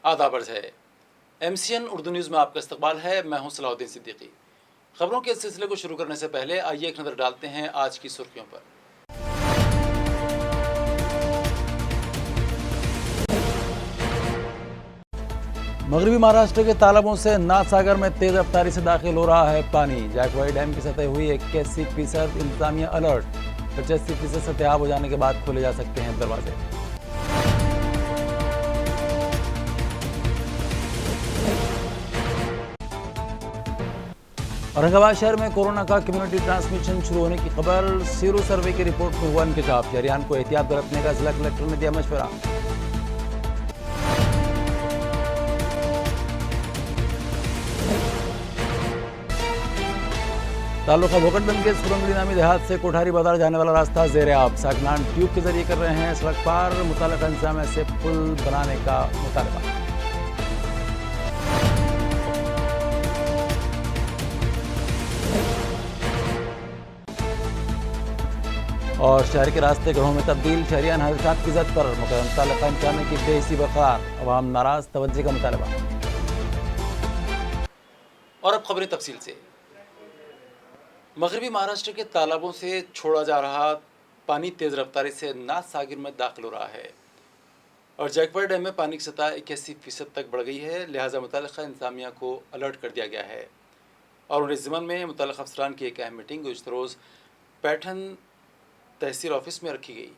आदाब अर्ज़ है। MCN उर्दू न्यूज़ में आपका इस्तकबाल है। मैं हूं सलाहुद्दीन सिद्दीकी। खबरों के इस सिलसिले को शुरू करने से पहले आइए एक नज़र डालते हैं आज की सुर्खियों पर। मगरबी महाराष्ट्र के तालाबों से नाथसागर में तेज रफ्तारी से दाखिल हो रहा है पानी। जायकवाड़ी डैम की सतह हुई 81%, इंतजामिया अलर्ट। 85% सतह हो जाने के बाद खोले जा सकते हैं दरवाजे। औरंगाबाद शहर में कोरोना का कम्युनिटी ट्रांसमिशन शुरू होने की खबर। सीरो सर्वे की रिपोर्ट में हुआ इंकशाफ। शहरियान को एहतियात बरतने का जिला कलेक्टर ने दिया मशवरा। तालुका भोकटबंद के सुरंगड़ी नामी देहात से कोठारी बाजार जाने वाला रास्ता ज़ेरे आब। साकनान ट्यूब के जरिए कर रहे हैं सड़क पार। मुताल्लिका इंतजामिया से पुल बनाने का मुतालबा। और शहर के रास्ते गढ़ों में तब्दील। शहरियान हादसात की जद पर मुताल्लिका इंतजामिया की बेहिसी बरकरार। अवाम नाराज, तवज्जो का मुतालबा। और अब खबरें तफसील से। मगरबी महाराष्ट्र के तालाबों से छोड़ा जा रहा पानी तेज रफ्तारी से नाथसागर में दाखिल हो रहा है और जायकवाड़ी डैम में पानी की सतह 81% तक बढ़ गई है। लिहाजा मुताल्लिका इंतजामिया को अलर्ट कर दिया गया है और उन्हें ज़िम्मन में मुताल्लिका अफसरान की एक अहम मीटिंग गुज़श्ता रोज़ पैठन तहसील ऑफिस में रखी गई।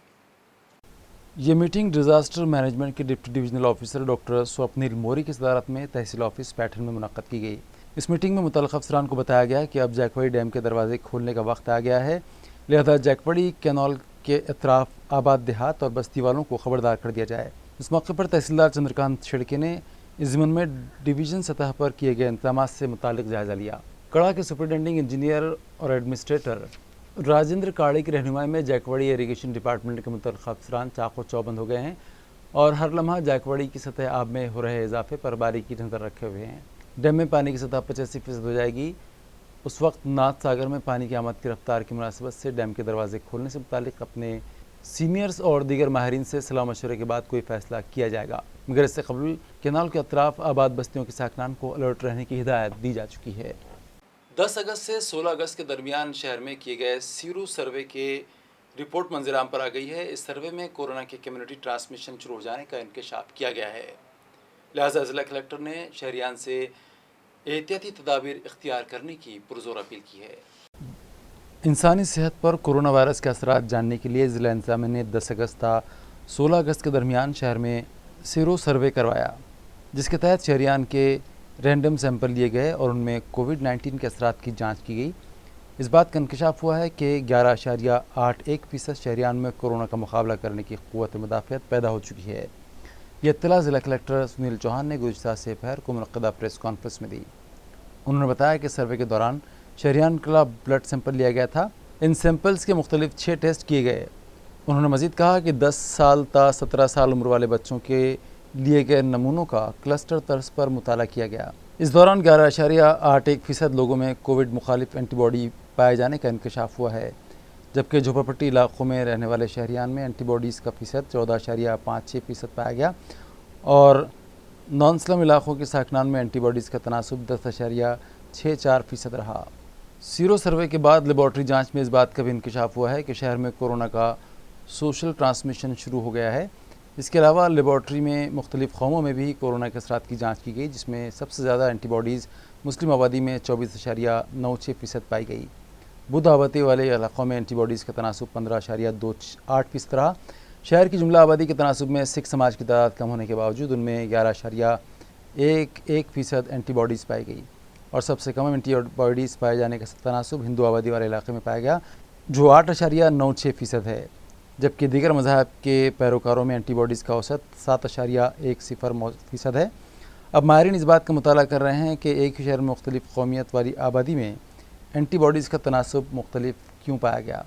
ये मीटिंग डिज़ास्टर मैनेजमेंट के deputy divisional officer doctor Swapnil More की सदारत में तहसील ऑफिस पैठन में मुनक्कद की गई। इस मीटिंग में मुतल्लिक़ अफसरान को बताया गया कि अब जायकवाड़ी डैम के दरवाजे खोलने का वक्त आ गया है। लिहाजा जायकवाड़ी कैनाल के अतराफ आबाद देहात और बस्ती वालों को खबरदार कर दिया जाए। इस मौके पर तहसीलदार चंद्रकांत शेड़के ने इस ज़िम्मन में डिवीज़न सतह पर किए गए इंतजामात से मुताल्लिक़ जायज़ा लिया। कड़ा के सुपरिटेंडिंग इंजीनियर और एडमिनिस्ट्रेटर राजेंद्र काड़े की रहनुमाई में जायकवाड़ी इरीगेशन डिपार्टमेंट के मुतल्लिक़ अफसरान चाको चौबंद हो गए हैं और हर लम्हा जायकवाड़ी की सतह आब में हो रहे इजाफे पर बारीकी नज़र रखे हुए हैं। डैम में पानी की सतह 85% हो जाएगी। उस वक्त नाथसागर में पानी की आमद की रफ्तार की मुनासिबत से डैम के दरवाजे खोलने से मुतालिक अपने सीनियर्स और दीगर माहिरीन से सलाह मशवरे के बाद कोई फ़ैसला किया जाएगा, मगर इससे कबल कैनाल के अतराफ आबाद बस्तियों के साकनान को अलर्ट रहने की हिदायत दी जा चुकी है। 10 अगस्त से 16 अगस्त के दरमियान शहर में किए गए सीरो सर्वे के रिपोर्ट मंजराम पर आ गई है। इस सर्वे में कोरोना के कम्युनिटी ट्रांसमिशन शुरू हो जाने का इंकशाफ किया गया है। लिहाजा ज़िला कलेक्टर ने शहरियान से एहतियाती तदाबीर इख्तियार करने की पुरजोर अपील की है। इंसानी सेहत पर कोरोना वायरस के असरात जानने के लिए ज़िला इंतज़ामिया ने 10 अगस्त था 16 अगस्त के दरमियान शहर में सीरो सर्वे करवाया, जिसके तहत शहरियान के रैंडम सैंपल लिए गए और उनमें कोविड-19 के असरात की जाँच की गई। इस बात का इंकशाफ हुआ है कि 11.81% शहरियान में कोरोना का मुकाबला करने की क़ुव्वत मुदाफ़ियत पैदा हो चुकी है। ये इत्तला ज़िला कलेक्टर सुनील चौहान ने गुज़श्ता दोपहर को मुनक़्क़दा प्रेस कॉन्फ्रेंस में दी। उन्होंने बताया कि सर्वे के दौरान शहरियान का ब्लड सैंपल लिया गया था। इन सैंपल्स के मुख्तलिफ 6 टेस्ट किए गए। उन्होंने मज़ीद कहा कि 10 साल ता 17 साल उम्र वाले बच्चों के लिए गए नमूनों का क्लस्टर तर्ज पर मुताला किया गया। इस दौरान 11.81% लोगों में कोविड मुखालिफ एंटीबॉडी पाए जाने का इंकशाफ हुआ है, जबकि झोपड़पट्टी इलाकों में रहने वाले शहरियान में एंटीबॉडीज़ का फ़ीसद 14.56% पाया गया और नॉन स्लम इलाकों के साकनान में एंटीबॉडीज़ का तनासुब 10.64% रहा। सीरो सर्वे के बाद लेबॉर्ट्री जांच में इस बात का भी इंकशाफ हुआ है कि शहर में कोरोना का सोशल ट्रांसमिशन शुरू हो गया है। इसके अलावा लेबॉर्ट्री में मुख्तलिफ़ कौमों में भी कोरोना के असरात की जाँच की गई, जिसमें सबसे ज़्यादा एंटीबॉडीज़ मुस्लिम आबादी में 24.96% पाई गई। बुद्ध आबादी वाले इलाक़ों में एंटीबॉडीज़ का तनासुब 15.28% रहा। शहर की जुमला आबादी के तनासुब में सिख समाज की तादाद कम होने के बावजूद उनमें 11.11% एंटीबॉडीज़ पाई गई और सबसे कम एंटीबॉडीज़ पाए जाने का तनासुब हिंदू आबादी वाले इलाके में पाया गया, जो 8.96% है, जबकि दीगर मज़हब के पैरोकारों में एंटीबॉडीज़ का औसत 7.10% है। अब माहिरीन इस बात का मुताला कर रहे हैं कि एक ही शहर में मुख्तलिफ़ कौमियत वाली आबादी में एंटीबॉडीज़ का तनासुब मुख्तलिफ क्यों पाया गया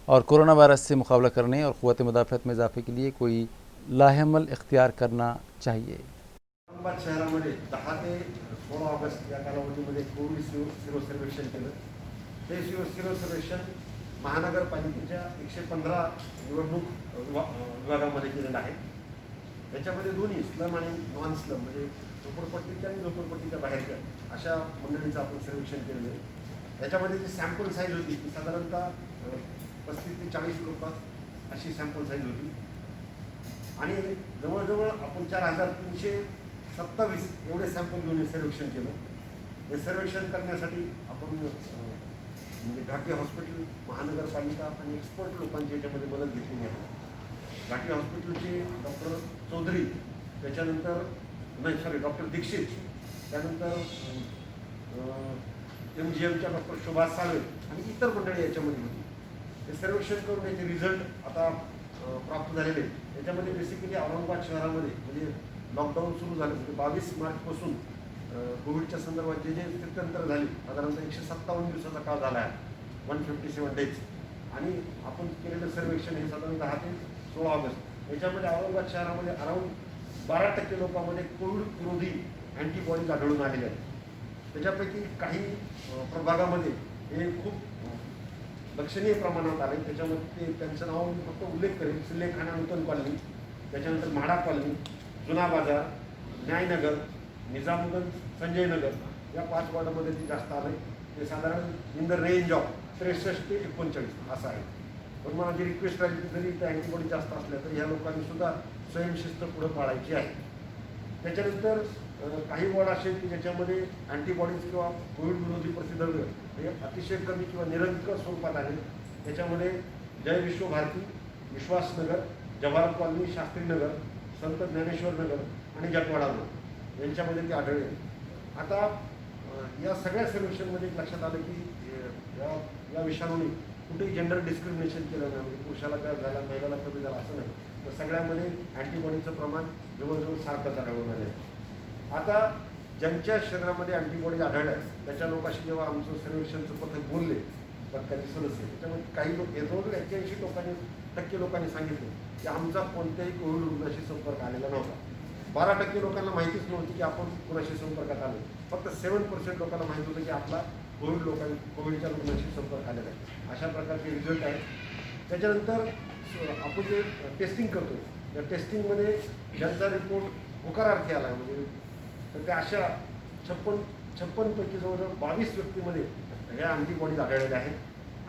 और कोरोना वायरस से मुकाबला करने और क़ुव्वत मुदाफ़अत में इजाफे के लिए कोई लाहेअमल इख्तियार करना चाहिए। शहरामध्ये 10 ते 16 ऑगस्ट या कालावधीमध्ये कोविड सिरो सर्वेक्षण केलं। ते सिरो सर्वेक्षण महानगरपालिकेच्या 115 निवडणूक विभागामध्ये केलेलं आहे। याच्यामध्ये दोन्ही स्लम आणि नॉन स्लम म्हणजे झोपडपट्टीच्या आणि झोपडपट्टीच्या बाहेरच्या अशा मंडळींचं आपण सर्वेक्षण केलेलं आहे. याच्यामध्ये जी सॅम्पल साईज होती ती साधारणतः 35 ते 40 लोक अशी सॅम्पल साईज होती आणि जवळजवळ आपण 4327 एवढे सॅम्पल घेऊन सर्वेक्षण केलं. हे सर्वेक्षण करण्यासाठी आपण म्हणजे घाटी हॉस्पिटल, महानगरपालिका आणि एक्सपर्ट लोकांची याच्यामध्ये मदत घेतलेली आहे. घाटी हॉस्पिटलचे डॉक्टर चौधरी, त्याच्यानंतर डॉक्टर दीक्षित, त्यानंतर MGMच्या डॉक्टर शोभा साळवे आणि इतर मंडळी याच्यामध्ये होती. हे सर्वेक्षण करून याचे रिझल्ट आता प्राप्त झालेले. याच्यामध्ये बेसिकली औरंगाबाद शहरामध्ये म्हणजे लॉकडाऊन सुरू झालं म्हणजे 22 मार्चपासून कोविडच्या संदर्भात जे स्थित्यंतर झाले साधारणतः 157 दिवसाचा काळ झाला आहे, 157 डेज. आणि आपण केलेलं सर्वेक्षण हे साधारणतः 10 ते 16 ऑगस्ट. याच्यामध्ये औरंगाबाद शहरामध्ये अराऊंड 12% लोकांमध्ये कोविड विरोधी अँटीबॉडीज आढळून आलेले आहेत. त्याच्यापैकी काही प्रभागामध्ये हे खूप लक्षणीय प्रमाणात आले. त्याच्यामध्ये त्यांचं नाव मी फक्त उल्लेख करेल. सिल्लेखाना नूतन कॉलनी, त्याच्यानंतर म्हाडा कॉलनी, जुना बाजार, न्यायनगर, निजामगंज, संजय नगर या 5 वॉर्डामध्ये ते जास्त आले. ते साधारण इन द रेंज ऑफ 63 ते 39 असं आहे. पण माझी रिक्वेस्ट राहिली की जरी इथं अँटीबॉडी जास्त असल्या तरी ह्या लोकांनी सुद्धा स्वयंशिस्त पुढे पाळायची आहे. त्याच्यानंतर काही वॉर्ड असे की ज्याच्यामध्ये अँटीबॉडीज किंवा कोविड विरोधी प्रतिद्रव्य हे अतिशय कमी किंवा निरंतर स्वरूपात आहे. त्याच्यामध्ये जय विश्व भारती, विश्वासनगर, जवाहर कॉलनी, शास्त्रीनगर, संत ज्ञानेश्वर नगर आणि जटवाडा रोड यांच्यामध्ये ते आढळले. आता या सगळ्या सर्वेक्षणमध्ये लक्षात आलं की या विषाणूने कुठेही जेंडर डिस्क्रिमिनेशन केलं नाही. म्हणजे पुरुषाला काय झाला, महिलाला कमी झाला असं नाही. तर सगळ्यामध्ये अँटीबॉडीचं प्रमाण जवळजवळ सारखंच आढळून आलं आहे. आता ज्यांच्या शरीरामध्ये अँटीबॉडी आढळल्या त्याच्या लोकांशी जेव्हा आमचं सर्वेक्षणचं पथक बोलले सरकारी सदस्य, त्याच्यामध्ये काही लोक जवळजवळ 81% लोकांनी सांगितले की आमचा कोणत्याही कोविड रुग्णाशी संपर्क आलेला नव्हता. 12% लोकांना माहितीच नव्हती की आपण कोणाशी संपर्कात आलो. फक्त 7% लोकांना माहीत होतं की आपला कोविडच्या रुग्णाशी संपर्क आलेला आहे. अशा प्रकारचे रिझल्ट आहेत. त्याच्यानंतर आपण जे टेस्टिंग करतो त्या टेस्टिंगमध्ये ज्यांचा रिपोर्ट होकारार्थी आला म्हणजे तर त्या अशा 56 पैकी जवळजवळ 22 व्यक्तीमध्ये ह्या अँटीबॉडीज आढळलेल्या आहेत.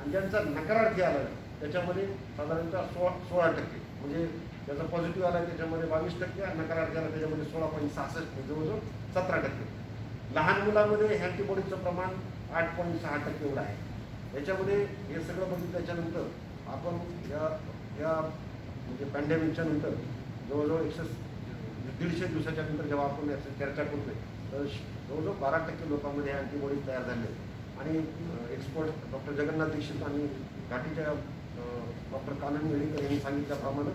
आणि ज्यांचा नकारार्थी आला त्याच्यामध्ये साधारणतः 16% म्हणजे ज्याचा पॉझिटिव्ह आला त्याच्यामध्ये 22% आणि नकारार्थी आला त्याच्यामध्ये 16.66 जवळजवळ 17%. लहान मुलांमध्ये हे अँटीबॉडीचं प्रमाण 8.6% एवढं आहे. याच्यामध्ये हे सगळं बघितल्याच्यानंतर आपण या म्हणजे पॅन्डेमिकच्या नंतर जवळजवळ 150 दिवसाच्या नंतर जेव्हा आपण याची चर्चा करतोय तर जवळजवळ 12% लोकांमध्ये अँटीबॉडी तयार झाले. आणि एक्सपर्ट डॉक्टर जगन्नाथ दीक्षित आणि घाटीच्या डॉक्टर कानन येळीकर यांनी सांगितल्याप्रमाणे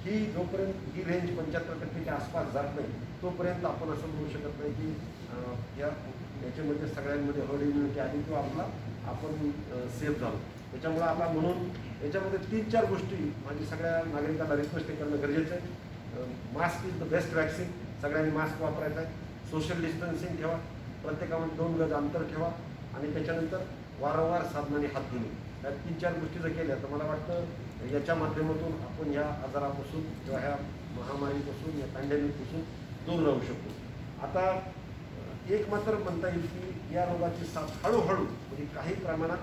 ही जोपर्यंत ही रेंज 75%च्या आसपास जात नाही तोपर्यंत आपण असं म्हणू शकत नाही की याच्यामध्ये सगळ्यांमध्ये हर्ड इम्युनिटी आली किंवा आपण सेफ झालो. त्याच्यामुळे आता म्हणून याच्यामध्ये 3-4 गोष्टी माझी सगळ्या नागरिकांना रिक्वेस्ट करणं गरजेचं आहे. Mask is the best vaccine. सगळ्यांनी मास्क वापरायचा आहे. सोशल डिस्टन्सिंग ठेवा, प्रत्येकामध्ये 2 गज अंतर ठेवा आणि त्याच्यानंतर वारंवार साबणाने हात धुणे. या 3-4 गोष्टी जर केल्या तर मला वाटतं याच्या माध्यमातून आपण ह्या आजारापासून किंवा ह्या महामारीपासून या पॅन्डेमिकपासून दूर राहू शकतो. आता एक मात्र म्हणता येईल की या रोगाची साथ हळूहळू म्हणजे काही प्रमाणात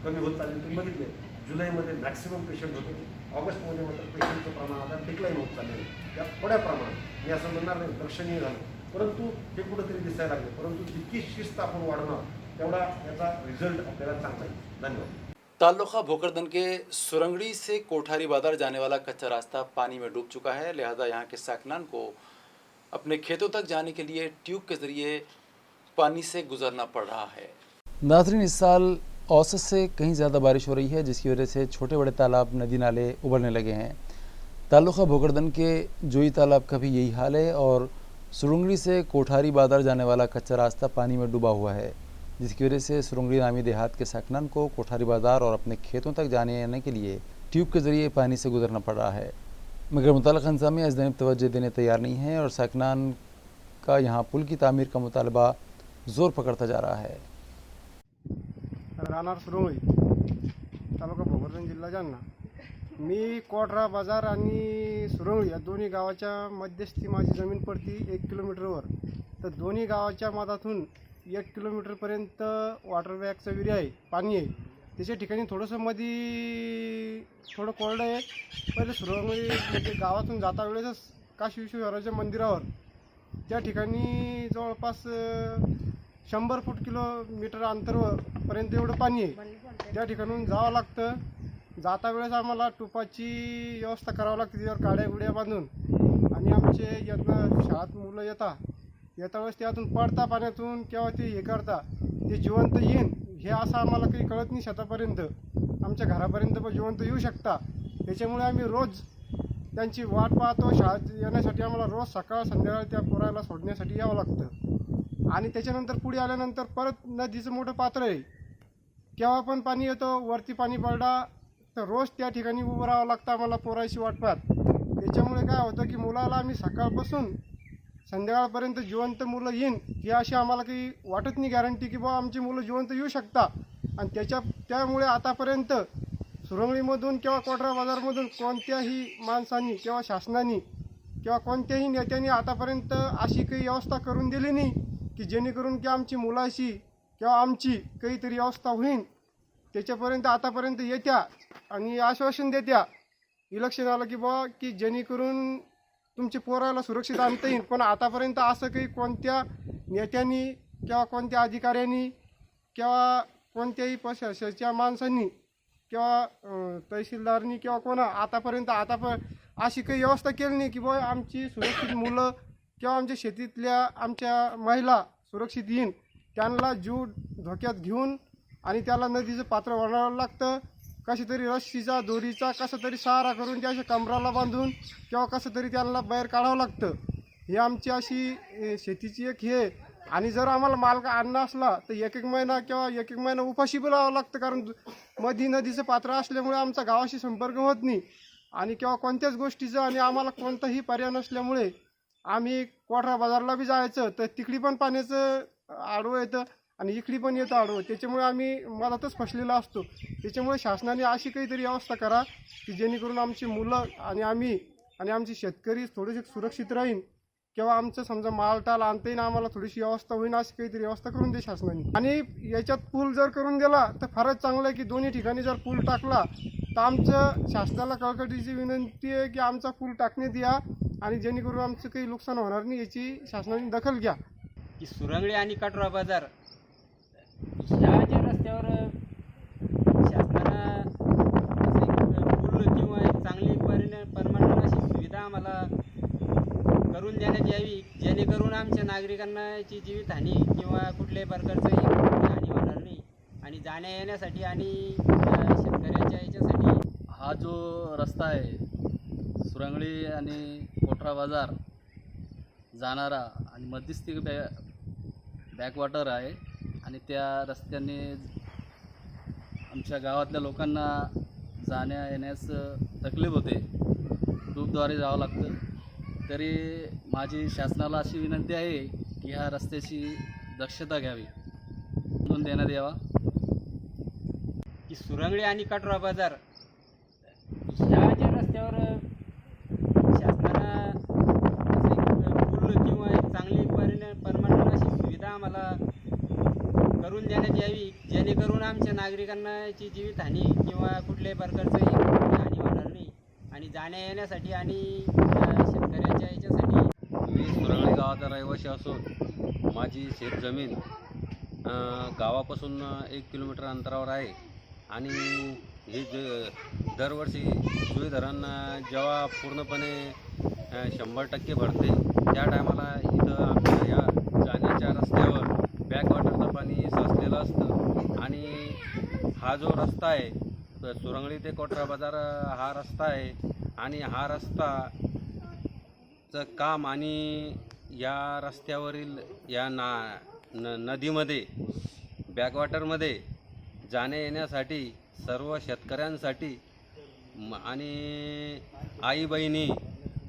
कमी होत चालली. तुम्ही बघितले जुलैमध्ये मॅक्सिमम पेशंट होते. ऑगस्टमध्ये मात्र पेशंटचं प्रमाण आता डिक्लाईन होत चाललेलं आहे. त्या थोड्या प्रमाणात मी असं म्हणणार नाही लक्षणीय झालं, परंतु हे कुठंतरी दिसायला लागले. परंतु जितकी शिस्त आपण वाढवणार तेवढा याचा रिझल्ट आपल्याला चांगला आहे. धन्यवाद. ताल्लुका भोकरदन के सुरंगड़ी से कोठारी बाजार जाने वाला कच्चा रास्ता पानी में डूब चुका है, लिहाजा यहाँ के साकनान को अपने खेतों तक जाने के लिए ट्यूब के ज़रिए पानी से गुजरना पड़ रहा है। नाज़रीन, इस साल औसत से कहीं ज़्यादा बारिश हो रही है, जिसकी वजह से छोटे बड़े तालाब, नदी नाले उभरने लगे हैं। ताल्लुका भोकरदन के जोई तालाब का भी यही हाल है और सुरंगड़ी से कोठारी बाजार जाने वाला कच्चा रास्ता पानी में डूबा हुआ है, जिसकी वजह से सुरंगड़ी नामी देहात के साकनान को कोठारी बाजार और अपने खेतों तक जाने आने के लिए ट्यूब के ज़रिए पानी से गुजरना पड़ रहा है। मगर मुतल्लिक़ इंतज़ामिया इस जानब तवज्जो देने तैयार नहीं है और साकनान का यहाँ पुल की तामीर का मुतालबा ज़ोर पकड़ता जा रहा है। राहणार सुरंगळी, तालुका भोकरदन, जिल्हा जालना। मी कोटरा बाजार आणि सुरंगळी या दोन्ही गावाच्या मध्यस्थी माझी जमीन पडती 1 किलोमीटरवर. तर दोन्ही गावाच्या मधातून 1 किलोमीटरपर्यंत वॉटर बॅगचं विहीर आहे, पाणी आहे. त्याच्या ठिकाणी थोडंसं मध्ये थोडं कोरडं आहे. पहिले सुरंगळी म्हणजे गावातून जाता वेळेसच काशी विश्वेश्वराच्या मंदिरावर त्या ठिकाणी जवळपास 100 फूट किलोमीटर अंतरपर्यंत एवढं पाणी आहे. त्या ठिकाणून जावं लागतं. जाता वेळेस आम्हाला टुपाची व्यवस्था करावी लागते, त्याच्यावर काड्या गुड्या बांधून. आणि आमचे यातनं शाळेत मुलं येता वेळेस त्यातून पडता पाण्यातून किंवा ते हे करता ते जिवंत येईन हे असं आम्हाला काही कळत नाही. शेतापर्यंत आमच्या घरापर्यंत पण जिवंत येऊ शकता. त्याच्यामुळे आम्ही रोज त्यांची वाट पाहतो. शाळेत येण्यासाठी आम्हाला रोज सकाळ संध्याकाळ त्या पोराला सोडण्यासाठी यावं लागतं. आणि त्याच्यानंतर पुढे आल्यानंतर परत नदीचं मोठं पात्र आहे, केव्हा पण पाणी येतं. वरती पाणी पडला तर रोज त्या ठिकाणी उभं राहावं लागतं आम्हाला पोराशी वाट पाहत. त्याच्यामुळे काय होतं की मुलाला आम्ही सकाळपासून संध्याकाळपर्यंत जिवंत मुलं येईन ही अशी आम्हाला काही वाटत नाही गॅरंटी की बाबा आमची मुलं जिवंत येऊ शकता. आणि त्यामुळे आतापर्यंत सुरंगळीमधून किंवा कोटरा बाजारमधून कोणत्याही माणसांनी किंवा शासनाने किंवा कोणत्याही नेत्यांनी आतापर्यंत अशी काही व्यवस्था करून दिली नाही की जेणेकरून की आमची मुलाशी किंवा आमची काहीतरी व्यवस्था होईल. त्याच्यापर्यंत आतापर्यंत येत्या आणि आश्वासन देत्या इलेक्शन आलं की बाबा की जेणेकरून तुमच्या पोराला सुरक्षित आणता येईल. पण आतापर्यंत असं काही कोणत्या नेत्यांनी किंवा कोणत्या अधिकाऱ्यांनी किंवा कोणत्याही प्रशासनाच्या माणसांनी किंवा तहसीलदारनी किंवा कोणा आतापर्यंत अशी काही व्यवस्था केली नाही की बाबा आमची सुरक्षित मुलं किंवा आमच्या शेतीतल्या आमच्या महिला सुरक्षित येईन. त्यांना जीव धोक्यात घेऊन आणि त्याला नदीचं पात्र ओलांडावं लागतं. कशी तरी रस्सीचा दोरीचा कसं तरी सहारा करून त्या कमराला बांधून किंवा कसं तरी त्यांना बाहेर काढावं लागतं. ही आमची अशी शेतीची एक हे. आणि जर आम्हाला माल का अन्न असला तर एक महिना किंवा एक महिना उपाशी बोलावं लागतं, कारण मध्ये नदीचं पात्र असल्यामुळे आमचा गावाशी संपर्क होत नाही आणि किंवा कोणत्याच गोष्टीचं. आणि आम्हाला कोणताही पर्याय नसल्यामुळे आम्ही कोटरा बाजारला बी जायचं तर तिकडे पण पाण्याचं आडवं येतं आणि इकडे पण येतं आडवं. त्याच्यामुळे आम्ही मधातच फसलेलो असतो. त्याच्यामुळे शासनाने अशी काहीतरी व्यवस्था करा की जेणेकरून आमची मुलं आणि आम्ही आणि आमचे शेतकरी थोडेसे सुरक्षित राहीन किंवा आमचं समजा मालटाल आणता येईन आम्हाला थोडीशी व्यवस्था होईन. अशी काहीतरी व्यवस्था करून दे शासनाने. आणि याच्यात पूल जर करून दिला तर फारच चांगलं आहे की दोन्ही ठिकाणी जर पूल टाकला तर आमचं शासनाला कळकळीची विनंती आहे की आमचा पूल टाकण्यात या आणि जेणेकरून आमचं काही नुकसान होणार नाही याची शासनाने दखल घ्या. की सुरंगळी आणि कोटरा बाजार ह्या ज्या रस्त्यावर शासनानं पूल किंवा एक चांगली परमनंट अशी सुविधा आम्हाला करून देण्यात यावी, जेणेकरून आमच्या नागरिकांना याची जीवितहानी किंवा कुठल्याही प्रकारचं हानी होणार नाही. आणि जाण्या येण्यासाठी आणि शेतकऱ्याच्या याच्यासाठी हा जो रस्ता आहे सुरंगळी आणि कोटरा बाजार जाणारा आणि मध्यस्थी बॅकवॉटर आहे आणि त्या रस्त्याने आमच्या गावातल्या लोकांना जाण्या येण्यास तकलीफ होते. ट्यूबद्वारे जावं लागतं. तरी माझी शासनाला अशी विनंती आहे की ह्या रस्त्याची दक्षता घ्यावी, म्हणून देण्यात यावा. की सुरंगळी आणि कोटरा बाजार ह्या ज्या रस्त्यावर शासनानं पूल किंवा एक चांगली परमनंट अशी सुविधा आम्हाला करून देण्यात यावी, जेणेकरून आमच्या नागरिकांना याची जीवितहानी किंवा कुठल्याही प्रकारचं हानी होणार नाही. आणि जाण्या येण्यासाठी आणि शेतकऱ्याच्या याच्यासाठी मी सुरंगळी गावाचा रहिवासी असून माझी शेतजमीन गावापासून 1 किलोमीटर अंतरावर आहे. आणि हे दरवर्षी जुई धरण जेव्हा पूर्णपणे 100% भरते त्या टायमाला इथं आमच्या या जाण्याच्या रस्त्यावर बॅकवॉटरचं पाणी साचलेलं असतं. आणि हा जो रस्ता आहे सुरंगळी ते कोटरा बाजार हा रस्ता आहे आणि हा रस्ताचं काम आणि या रस्त्यावरील या नदीमध्ये बॅकवॉटरमध्ये जाण्या येण्यासाठी सर्व शेतकऱ्यांसाठी आणि आई बहिणी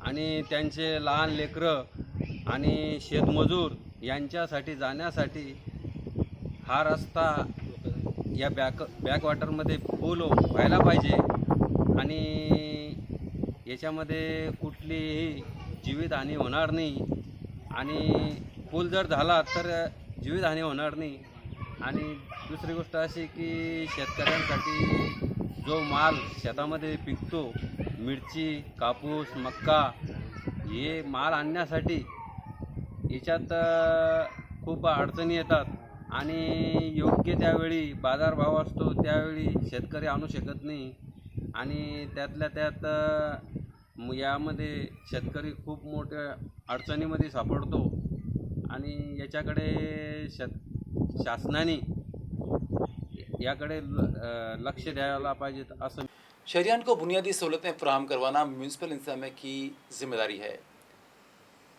आणि त्यांचे लहान लेकरं आणि शेतमजूर यांच्यासाठी जाण्यासाठी हा रस्ता या बॅकवॉटरमध्ये पूल व्हायला पाहिजे. आणि याच्यामध्ये कुठलीही जीवितहानी होणार नाही आणि पूल जर झाला तर जीवितहानी होणार नाही. आणि दुसरी गोष्ट अशी की शेतकऱ्यांसाठी जो माल शेतामध्ये पिकतो, मिरची, कापूस, मक्का, हे माल आणण्यासाठी याच्यात खूप अडचणी येतात आणि योग्य त्यावेळी बाजारभाव असतो त्यावेळी शेतकरी आणू शकत नाही. आणि त्यातल्या त्यात यामध्ये शेतकरी खूप मोठ्या अडचणीमध्ये सापडतो आणि याच्याकडे शासनाने याकडे लक्ष द्यायला पाहिजे असं. शहरियान को बुनियादी सहूलतें फराहम करवाना म्यूनसिपल इंतजामिया की जिम्मेदारी है,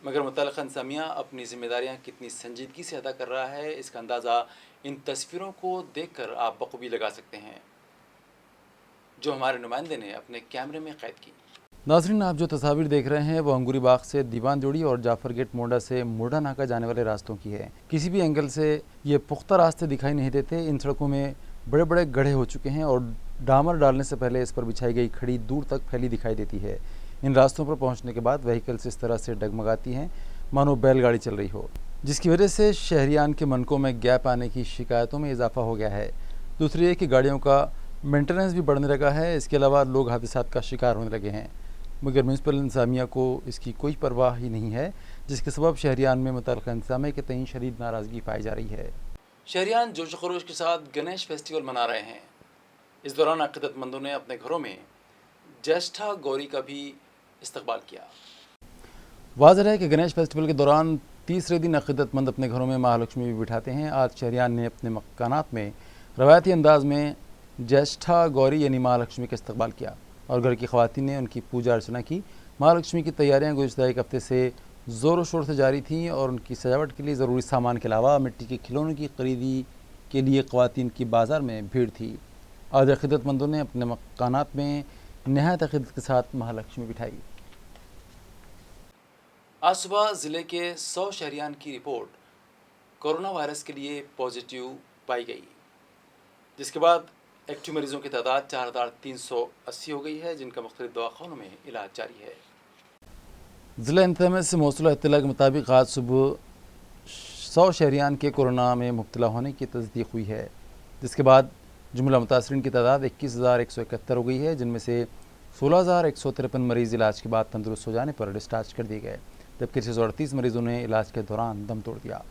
मगर मुतल्लिक़ा इंतजामिया अपनी जिम्मेदारियां कितनी संजीदगी से अदा कर रहा है इसका अंदाज़ा इन तस्वीरों को देखकर आप बखूबी लगा सकते हैं जो हमारे नुमाइंदे ने अपने कैमरे में कैद की। नाज़रीन, आप जो तस्वीर देख रहे हैं वो अंगूरी बाग से दीवान जोड़ी और जाफर गेट मोंडा से मोड़ा नाका जाने वाले रास्तों की है। किसी भी एंगल से ये पुख्ता रास्ते दिखाई नहीं देते। इन सड़कों में बड़े बड़े गड्ढे हो चुके हैं और डामर डालने से पहले इस पर बिछाई गई खड़ी दूर तक फैली दिखाई देती है। इन रास्तों पर पहुंचने के बाद व्हीकल्स इस तरह से डगमगाती हैं मानो बैलगाड़ी चल रही हो, जिसकी वजह से शहरियान के मनकों में गैप आने की शिकायतों में इजाफा हो गया है। दूसरी है कि गाड़ियों का मेंटेनेंस भी बढ़ने लगा है। इसके अलावा लोग हादसात का शिकार होने लगे हैं, मगर म्यूनसिपल इंतजामिया को इसकी कोई परवाह ही नहीं है, जिसके सबब शहरियान में मुतल्लिक़ा इंतजामिया के तईं शदीद नाराज़गी पाई जा रही है। शहरियान जोश खरोश के साथ गणेश फेस्टिवल मना रहे हैं। इस दौरान अक़ीदतमंदों ने अपने घरों में ज्येष्ठा गौरी का भी इस्तकबाल किया। वाज़ेह है कि गणेश फेस्टिवल के दौरान तीसरे दिन अक़ीदतमंद अपने घरों में महालक्ष्मी भी बिठाते हैं। आज शहरियान ने अपने मकानात में रवायती अंदाज में ज्येष्ठा गौरी यानी महालक्ष्मी का इस्तकबाल किया और घर की ख़वातीन ने उनकी पूजा अर्चना की। महालक्ष्मी की तैयारियां गुज़िश्ता एक हफ्ते से ज़ोर शोर से जारी थीं और उनकी सजावट के लिए ज़रूरी सामान के अलावा मिट्टी के खिलौनों की खरीदी के लिए ख़वातीन की बाज़ार में भीड़ थी। आज अक़ीदतमंदों ने अपने मकानात में नहायत अक़ीदत के साथ महालक्ष्मी बिठाई। आज सुबह ज़िले के 100 शहरियान की रिपोर्ट कोरोना वायरस के लिए पॉजिटिव पाई गई, जिसके बाद एक्टिव मरीजों की तादाद 4380 हो गई है, जिनका मुख्तलिफ दवाखानों में इलाज जारी है। ज़िला इंतज़ामिया से मौसूल इत्तला के मुताबिक आज सुबह 100 शहरियान के कोरोना में मुब्तला होने की तस्दीक हुई है, जिसके बाद जुमला मुतासरीन की तादाद 21,171 हो गई है, जिनमें से 16,153 मरीज़ इलाज के बाद तंदुरुस्त हो जाने पर डिस्चार्ज कर दिए गए, जबकि 638 मरीज़ों ने इलाज के दौरान दम तोड़ दिया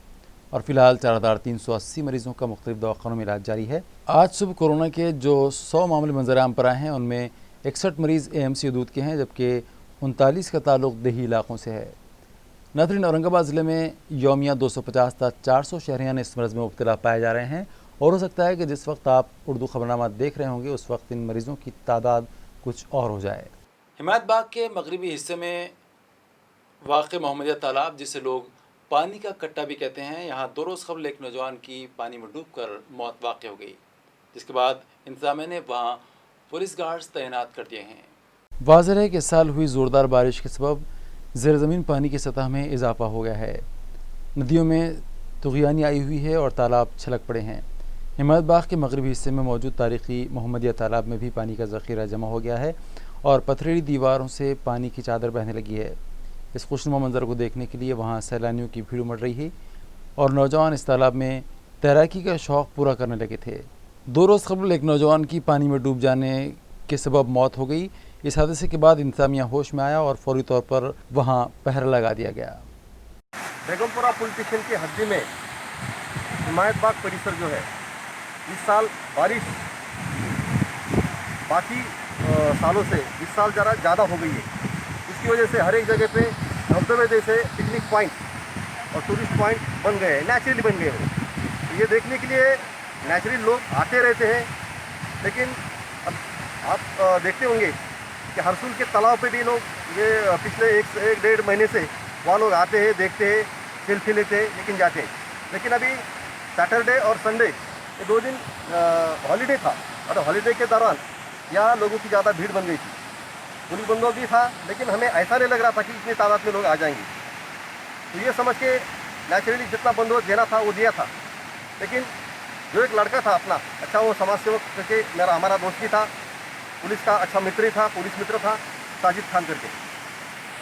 और फ़िलहाल 4,380 मरीज़ों का मुख्तलिफ दवाखानों में इलाज जारी है। आज सुबह कोरोना के जो 100 मामले मंजर आम पर आए हैं उनमें 61 मरीज़ AMC दूध के हैं, जबकि 39 का ताल्लुक़ देही इलाकों से है। नाज़रीन, औरंगाबाद ज़िले में यौमिया 250 तक 400 शहरियान इस मर्ज़ में मुब्तला पाए जा रहे हैं और हो सकता है कि जिस वक्त आप उर्दू खबरनामा देख रहे होंगे उस वक्त इन मरीज़ों की तादाद कुछ और हो जाए। हिमायत बाग के मगरबी हिस्से में वाक़ मोहम्मदिया तालाब, जिसे लोग पानी का कट्टा भी कहते हैं, यहाँ 2 रोज़ कबल एक नौजवान की पानी में डूबकर मौत वाक़ हो गई, जिसके बाद इंतज़ामिया ने वहाँ पुलिस गार्ड्स तैनात कर दिए हैं। वाज़ेह है कि इस साल हुई ज़ोरदार बारिश के सबब ज़ेर ज़मीन पानी की सतह में इजाफा हो गया है। नदियों में तुग़यानी आई हुई है और तालाब छलक पड़े हैं। हिमायत बाग के मगरबी हिस्से में मौजूद तारीख़ी मोहम्मदिया तालाब में भी पानी का ज़ख़ीरा जमा हो गया है और पथरीली दीवारों से पानी की चादर बहने लगी है। इस खुशनुमा मंजर को देखने के लिए वहाँ सैलानियों की भीड़ उमड़ रही है और नौजवान इस तालाब में तैराकी का शौक़ पूरा करने लगे थे। 2 रोज़ कबल एक नौजवान की पानी में डूब जाने के सबब मौत हो गई। इस हादसे के बाद इंतज़ामिया होश में आया और फौरी तौर पर वहाँ पहरा लगा दिया गया। बेगमपुरा पुल स्टेशन की हद्दी में हिमायत बाग परिसर जो है, इस साल बारिश बाकी सालों से इस साल ज़रा ज़्यादा हो गई है। इसकी वजह से हर एक जगह पे धबधबे जैसे पिकनिक पॉइंट और टूरिस्ट पॉइंट बन गए हैं, नेचुरली बन गए हैं। तो ये देखने के लिए नेचुरली लोग आते रहते हैं, लेकिन अब आप देखते होंगे कि हरसुल के तालाब पे भी लोग ये पिछले एक डेढ़ महीने से वहाँ लोग आते हैं, देखते हैं, सेल्फी लेते हैं, लेकिन जाते हैं। लेकिन अभी सैटरडे और संडे ये 2 दिन हॉलीडे था और हॉलीडे के दौरान यहाँ लोगों की ज़्यादा भीड़ बन गई थी। पुलिस बंदोबस्त भी था, लेकिन हमें ऐसा नहीं लग रहा था कि इतनी तादाद में लोग आ जाएंगे। तो ये समझ के नेचुरली जितना बंदोबस्त देना था वो दिया था। लेकिन जो एक लड़का था अपना, अच्छा वो समाज सेवक करके हमारा दोस्त भी था, पुलिस का अच्छा मित्र ही था, पुलिस मित्र था, साजिद खान करके।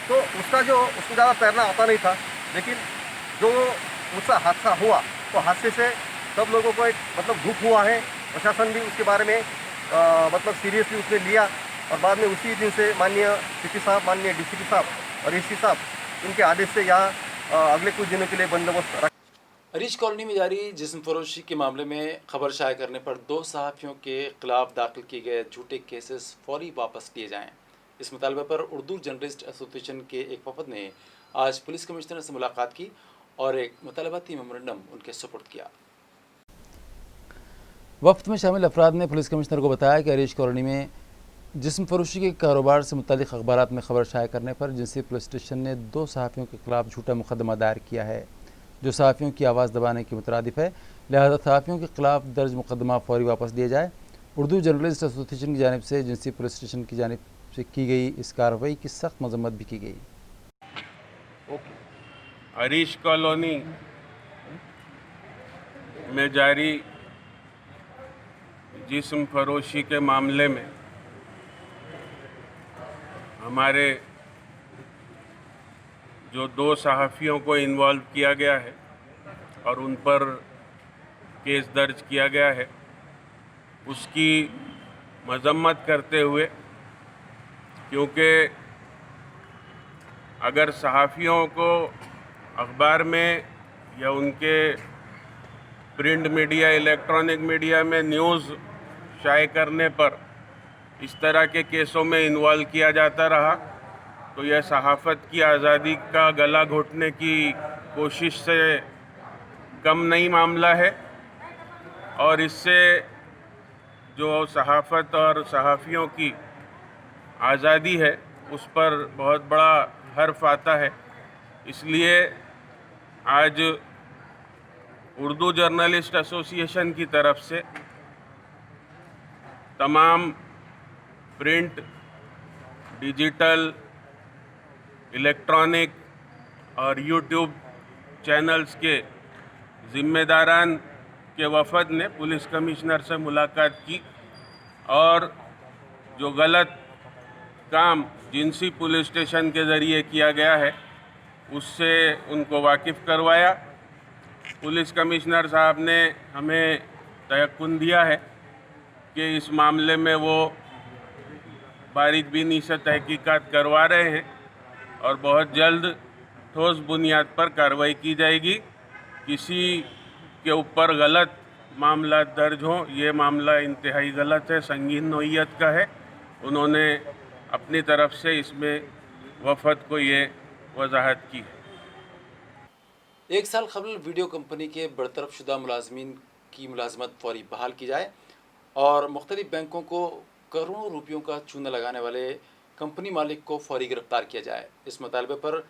तो उसको ज़्यादा तैरना आता नहीं था, लेकिन जो उसका हादसा हुआ तो हादसे से सब लोगों को एक मतलब दुख हुआ है। प्रशासन भी उसके बारे में मतलब सीरियसली उसने लिया और बाद में उसी दिन से माननीय सीपी साहब, माननीय डीसीपी साहब और एसपी साहब इनके आदेश से यहाँ अगले कुछ दिनों के लिए बंदोबस्त रखा। अरीश कॉलोनी में जारी जिस्म फरोशी के मामले में खबर शाये करने पर 2 सहाफ़ियों के खिलाफ दाखिल किए गए झूठे केसेस फौरी वापस लिए जाएं। इस मुतालबे पर उर्दू जर्नलिस्ट एसोसिएशन के एक वफद ने आज पुलिस कमिश्नर से मुलाकात की और एक मुतालबाती मेमोरेंडम उनके सुपुर्द किया। वफ्द में शामिल अफराद ने पुलिस कमिश्नर को बताया कि अरीश कॉलोनी में जिस्म फरोशी के कारोबार से मुतालिक अखबारात में खबर शाये करने पर जिनसी पुलिस स्टेशन ने 2 सहाफ़ियों के खिलाफ झूठा मुकदमा दायर किया है, जो सहाफ़ियों की आवाज़ दबाने के मुतरादिफ है। लिहाजा सहाफ़ियों के खिलाफ दर्ज मुकदमा फौरी वापस लिया जाए। उर्दू जर्नलिस्ट एसोसिएशन की जानिब से जिनसी पुलिस स्टेशन की जानिब से की गई इस कार्रवाई की सख्त मजम्मत भी की गई। अरीश कॉलोनी में जारी जिस्म फरोशी के मामले में हमारे जो 2 सहाफ़ियों को इन्वॉल्व किया गया है और उन पर केस दर्ज किया गया है, उसकी मजम्मत करते हुए, क्योंकि अगर सहाफ़ियों को अखबार में या उनके प्रिंट मीडिया, इलेक्ट्रॉनिक मीडिया में न्यूज़ शाये करने पर इस तरह के केसों में इन्वॉल्व किया जाता रहा तो यह सहाफ़त की आज़ादी का गला घोटने की कोशिश से कम नहीं मामला है और इससे जो सहाफ़त और सहाफ़ियों की आज़ादी है उस पर बहुत बड़ा हर्फ आता है। इसलिए आज उर्दू जर्नलिस्ट एसोसिएशन की तरफ से तमाम प्रिंट, डिजिटल, इलेक्ट्रॉनिक और यूट्यूब चैनल्स के ज़िम्मेदारान के वफ़द ने पुलिस कमिश्नर से मुलाकात की और जो गलत काम जिनसी पुलिस स्टेशन के ज़रिए किया गया है उससे उनको वाकिफ़ करवाया। पुलिस कमिश्नर साहब ने हमें तयक्कुन दिया है कि इस मामले में वो बारीक बीनी से तहकीकात करवा रहे हैं और बहुत जल्द ठोस बुनियाद पर कार्रवाई की जाएगी। किसी के ऊपर गलत मामला दर्ज हो, ये मामला इंतहाई गलत है, संगीन नौइयत का है। उन्होंने अपनी तरफ से इसमें वफद को ये वजाहत की है। 1 साल कबल वीडियो कंपनी के बरतरफ शुदा मुलाजमीन की मुलाजमत फौरी बहाल की जाए और मुख्तलिफ बैंकों को करोड़ों रुपयों का चूना लगाने वाले कंपनी मालिक को फौरी गिरफ्तार किया जाए। इस मुतालबे पर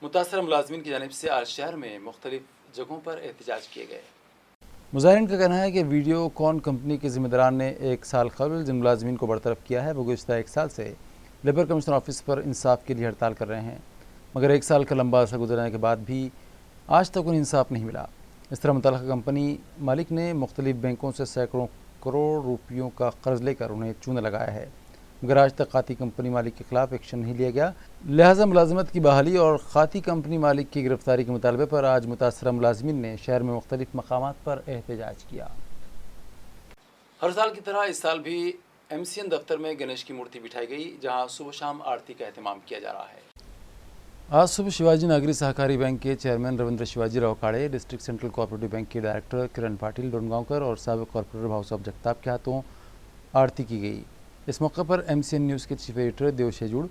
मुतासर मुलाजमीन की जानिब से आज शहर में मुख्तलिफ जगहों पर एहतजाज किए गए। मुजाहिरीन का कहना है कि वीडियोकॉन कंपनी के ज़िम्मेदारान ने 1 साल कबल जिन मुलाजमीन को बरतरफ किया है वो गुज़िश्ता 1 साल से लेबर कमिश्नर ऑफिस पर इंसाफ के लिए हड़ताल कर रहे हैं, मगर 1 साल का लंबा अरसा गुजरने के बाद भी आज तक उन्हें इंसाफ नहीं मिला। इस तरह मुतल्लिक़ा कंपनी मालिक ने मुख्तलिफ बैंकों से सैकड़ों करोड़ रुपयों का कर्ज लेकर उन्हें चूना लगाया है, मगर आज तक खाती कंपनी मालिक के खिलाफ एक्शन नहीं लिया गया। लिहाजा मुलाजमत की बहाली और खाती कंपनी मालिक की गिरफ्तारी के मुतालबे पर आज मुतासरा मुलाजमीन ने शहर में मुख्तलिफ मकामात पर एहतजाज किया। हर साल की तरह इस साल भी MCN दफ्तर में गणेश की मूर्ति बिठाई गई, जहां सुबह शाम आरती का एहतमाम किया जा रहा है। आज सुबह शिवाजी नागरी सहकारी बैंक के चेयरमैन रविंद्र शिवाजी राव काड़े, डिस्ट्रिक्ट सेंट्रल कोऑपरेटिव बैंक के डायरेक्टर किरण पाटिल डोनगांवकर और साबिक कॉर्पोरेटर भाऊसाहब जगताप के हाथों आरती की गई। इस मौके पर MCN न्यूज़ के चीफ एडिटर देव शेजुड़,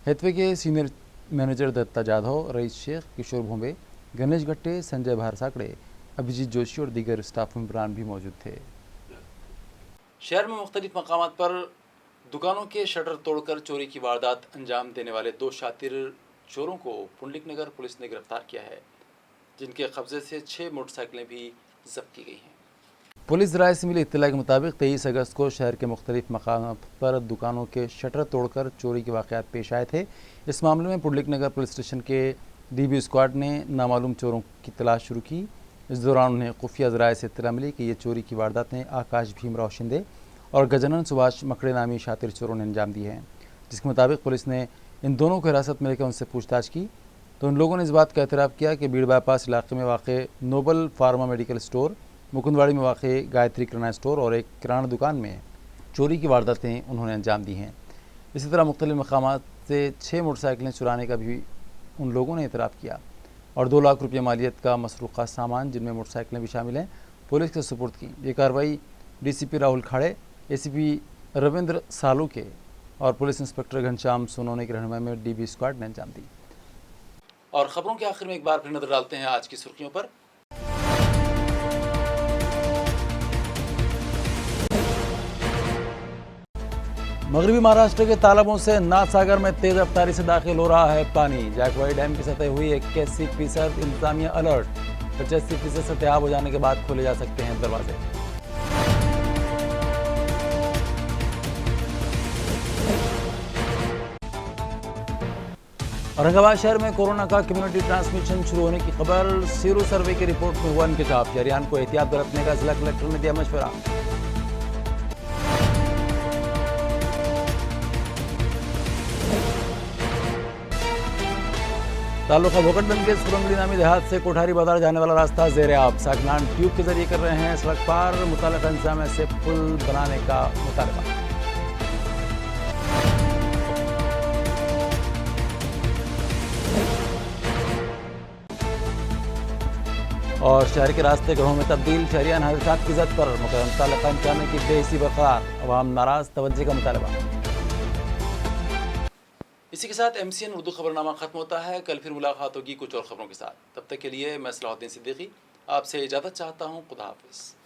हेतवे के सीनियर मैनेजर दत्ता जाधव, रईस शेख, किशोर भोंबे, गणेश गट्टे, संजय भारसाकड़े, अभिजीत जोशी और दीगर स्टाफ मेंबरान भी मौजूद थे। शहर में मुख्तलिफ मकामात पर दुकानों के शटर तोड़कर चोरी की वारदात अंजाम देने वाले 2 शातिर चोरों को पुंडलिक नगर पुलिस ने गिरफ्तार किया है, जिनके कब्जे से 6 मोटरसाइकिलें भी जब्त की गई हैं। पुलिस राय से मिली इत्तला के मुताबिक 23 अगस्त को शहर के मुख्तलिफ मकामात पर दुकानों के शटर तोड़कर चोरी के वाक़यात पेश आए थे। इस मामले में पुंडलिक नगर पुलिस स्टेशन के DB स्क्वाड ने नामालूम चोरों की तलाश शुरू की। इस दौरान उन्हें खुफिया ज़राए से इत्तला मिली कि ये चोरी की वारदातें आकाश भीमराव शिंदे और गजानन सुभाष मकड़े नामी शातिर चोरों ने अंजाम दिए हैं, जिसके मुताबिक पुलिस ने इन दोनों को हिरासत में लेकर उनसे पूछताछ की तो उन लोगों ने इस बात का एतराफ़ किया कि बीड़ बाईपास इलाके में वाक़ Noble Pharma medical store, Mukundwadi में वाक़ गायत्री किराना स्टोर और एक किराना दुकान में चोरी की वारदातें उन्होंने अंजाम दी हैं। इसी तरह मुख्तलिफ मकामात से 6 मोटरसाइकिलें चुराने का भी उन लोगों ने एतराफ़ किया और 2 लाख रुपये मालियत का मसरूक़ा सामान, जिनमें मोटरसाइकिलें भी शामिल हैं, पुलिस के सुपुर्द की। ये कार्रवाई DCP राहुल खाड़े, ACP रविंद्र सालुके और पुलिस इंस्पेक्टर घनश्याम सोनोने की रहनुमाई में DB स्क्वाड ने अंजाम दी। और ख़बरों के आखिर में एक बार फिर नज़र डालते हैं आज की सुर्खियों पर। मगरबी महाराष्ट्र के तालाबों से नाथसागर में तेज रफ्तारी से दाखिल हो रहा है पानी। जायकवाड़ी डैम की सतह हुई 81% इंतजामिया अलर्ट। 85% सतह हो जाने के बाद खोले जा सकते हैं दरवाजे। औरंगाबाद शहर में कोरोना का कम्युनिटी ट्रांसमिशन शुरू होने की खबर। सीरो सर्वे की रिपोर्ट में हुआ इंकशाफ। शहरियान को एहतियात बरतने का जिला कलेक्टर ने दिया मशवरा। तालुका भोकटबंद के सुरंगड़ी नामी देहात से कोठारी बाजार जाने वाला रास्ता ज़ेरे आब। साकिनान ट्यूब के जरिए कर रहे हैं सड़क पार। मुताल्लिक़ा इंतजामिया से पुल बनाने का मुतालबा। और शहर के रास्ते गढ़ों में तब्दील। शहरियान हादसात की जद पर मुताल्लिक़ा इंतजामिया की बेहिसी बरकरार। अवाम नाराज़, तवज्जो का मुतालबा। इसी के साथ MCN उर्दू खबरनामा ख़त्म होता है। कल फिर मुलाकात होगी कुछ और ख़बरों के साथ। तब तक के लिए मैं सलाहुद्दीन सिद्दीकी आपसे इजाज़त चाहता हूँ। खुदा हाफिज़।